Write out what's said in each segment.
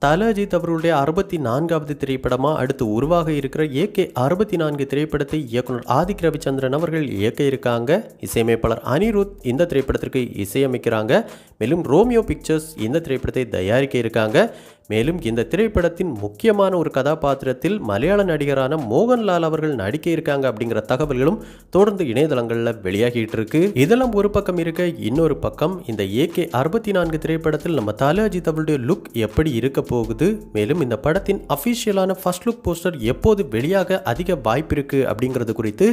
தல அஜித் அவர்களுடைய 64வது திரைப்படமா அடுத்து உருவாக இருக்கிற AK 64 திரைப்படத்தை இயக்குனர் ஆதிக் ரவிச்சந்திரன் அவர்கள் இயக்க இருக்காங்க. இசையமைப்பாளர் அனிருத் இந்த திரைப்படத்திற்கு இசையமைக்கிறாங்க. மேலும் ரோமியோ பிக்சர்ஸ் இந்த திரைப்படத்தை தயாரிக்க இருக்காங்க. மேலும் இந்த திரைப்படத்தின் முக்கியமான ஒரு கதாபாத்திரத்தில் மலையாள நடிகரான மோகன்லால் அவர்கள் நடிக்க இருக்காங்க அப்படிங்கிற தகவல்களும் தொடர்ந்து இணையதளங்களில் வெளியாகிட்டு இருக்கு. இதெல்லாம் ஒரு பக்கம் இருக்க, இன்னொரு பக்கம் இந்த AK 64 திரைப்படத்தில் நம்ம தல அஜித் அவருடைய லுக் எப்படி இருக்க போகுது, மேலும் இந்த படத்தின் அபிஷியலான ஃபர்ஸ்ட் லுக் போஸ்டர் எப்போது வெளியாக அதிக வாய்ப்பு இருக்கு அப்படிங்கிறது குறித்து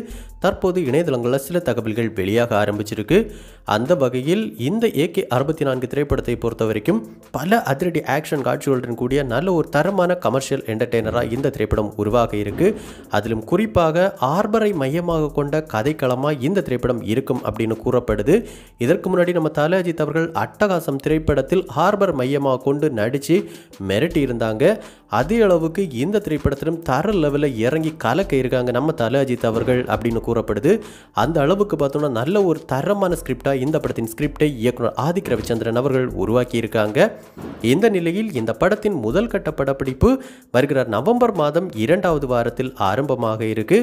தற்போது இணையதளங்களில் சில தகவல்கள் வெளியாக ஆரம்பிச்சிருக்கு. அந்த வகையில் இந்த AK 64 திரைப்படத்தை பொறுத்த வரைக்கும் பல அதிரடி ஆக்ஷன் காட்சிகளுடன் கூடிய நல்ல ஒரு தரமான கமர்ஷியல் என்டர்டெய்னராக இந்த திரைப்படம் உருவாக இருக்கு. அதிலும் குறிப்பாக ஆர்பரை மையமாக கொண்ட கதைக்களமாக இந்த திரைப்படம் இருக்கும் அப்படின்னு கூறப்படுது. இதற்கு முன்னாடி நம்ம தல அஜித் அவர்கள் அட்டகாசம் திரைப்படத்தில் ஹார்பர் மையமாக கொண்டு நடித்து மிரட்டி இருந்தாங்க. அதே அளவுக்கு இந்த திரைப்படத்திலும் தர லெவலில் இறங்கி கலக்க இருக்காங்க நம்ம தல அஜித் அவர்கள் அப்படின்னு கூறப்படுது. அந்த அளவுக்கு பார்த்தோம்னா நல்ல ஒரு தரமான ஸ்கிரிப்டாக இந்த படத்தின் ஸ்கிரிப்டை இயக்குனர் ஆதிக் ரவிச்சந்திரன் அவர்கள் உருவாக்கி இருக்காங்க. இந்த நிலையில் இந்த படத்தின் முதல் கட்ட படப்பிடிப்பு வருகிற நவம்பர் மாதம் 2வது வாரத்தில் ஆரம்பமாக இருக்கு.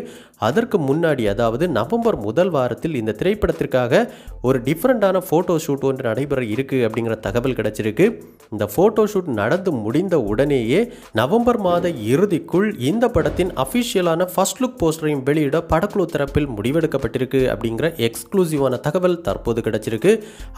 அதற்கு முன்னாடி, அதாவது நவம்பர் முதல் வாரத்தில் இந்த திரைப்படத்திற்காக ஒரு டிஃப்ரெண்டான ஃபோட்டோ ஷூட் ஒன்று நடைபெற இருக்கு அப்படிங்கிற தகவல் கிடைச்சிருக்கு. இந்த ஃபோட்டோ ஷூட் நடந்து முடிந்த உடனேயே நவம்பர் மாத இறுதிக்குள் இந்த படத்தின் அஃபிஷியலான ஃபர்ஸ்ட் லுக் போஸ்டரையும் வெளியிட படக்குழு தரப்பில் முடிவெடுக்கப்பட்டிருக்கு அப்படிங்கிற எக்ஸ்க்ளூசிவான தகவல் தற்போது கிடைச்சிருக்கு.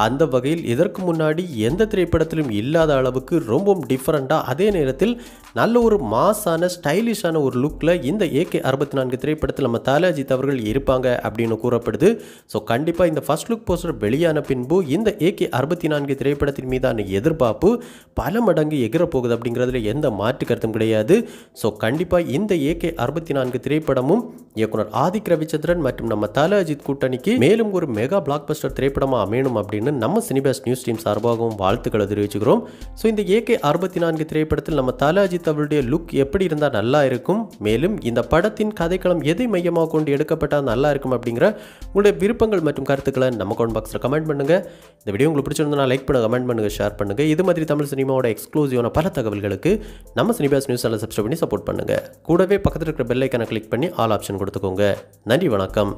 அந்த வகையில் இதற்கு முன்னாடி எந்த திரைப்படத்திலும் இல்லாத அளவுக்கு ரொம்பவும் டிஃப்ரெண்டாக, அதே நேரத்தில் நல்ல ஒரு மாஸான ஸ்டைலிஷான ஒரு லுக்கில் இந்த AK 64 திரைப்படத்தில் நம்ம தல அஜித் அவர்கள் இருப்பாங்க அப்படின்னு கூறப்படுது. ஸோ கண்டிப்பாக இந்த ஃபர்ஸ்ட் லுக் போஸ்டர் வெளியான பின்பு இந்த AK 64 திரைப்படத்தின் மீதான எதிர்பார்ப்பு பல மடங்கு எகிரப்போகுது அப்படிங்கிறதுல எந்த மாற்று கருத்தும் கிடையாது. ஸோ கண்டிப்பாக இந்த AK 64 திரைப்படமும் இயக்குனர் ஆதிக் ரவிச்சந்திரன் மற்றும் நம்ம தல அஜித் கூட்டணிக்கு மேலும் ஒரு மெகா பிளாக் பஸ்டர் திரைப்படமாக அமையணும் அப்படின்னு நம்ம சினிபாஸ் நியூஸ் டீம் சார்பாகவும் வாழ்த்துக்களை தெரிவிச்சுக்கிறோம். ஸோ இந்த AK 64 திரைப்படத்தில் நம்ம தல அஜித் அவருடைய லுக் எப்படி இருந்தால் நல்லா இருக்கும், மேலும் இந்த படத்தின் கதைக்களம் எதை மையமாக கொண்டு எடுக்கப்பட்டால் நல்லா இருக்கும் அப்படிங்கிற உங்களுடைய விருப்பங்கள் மற்றும் கருத்துக்களை நம்ம கமெண்ட் பாக்ஸில் கமெண்ட் பண்ணுங்க. இந்த வீடியோ உங்களுக்கு பிடிச்சிருந்தா லைக் பண்ணுங்க, கமெண்ட் பண்ணுங்க, ஷேர் பண்ணுங்க. இது மாதிரி தமிழ் சினிமாவோட எக்ஸ்க்ளூசிவான பல தகவல்களுக்கு நம்ம சினிபாஸ் நியூஸ் சேனலை சப்ஸ்கிரைப் பண்ணி சப்போர்ட் பண்ணுங்க. கூடவே பக்கத்தில் இருக்கிற பெல் ஐக்கானை கிளிக் பண்ணி ஆல் ஆப்ஷன் கொடுத்துக்கோங்க. நன்றி, வணக்கம்.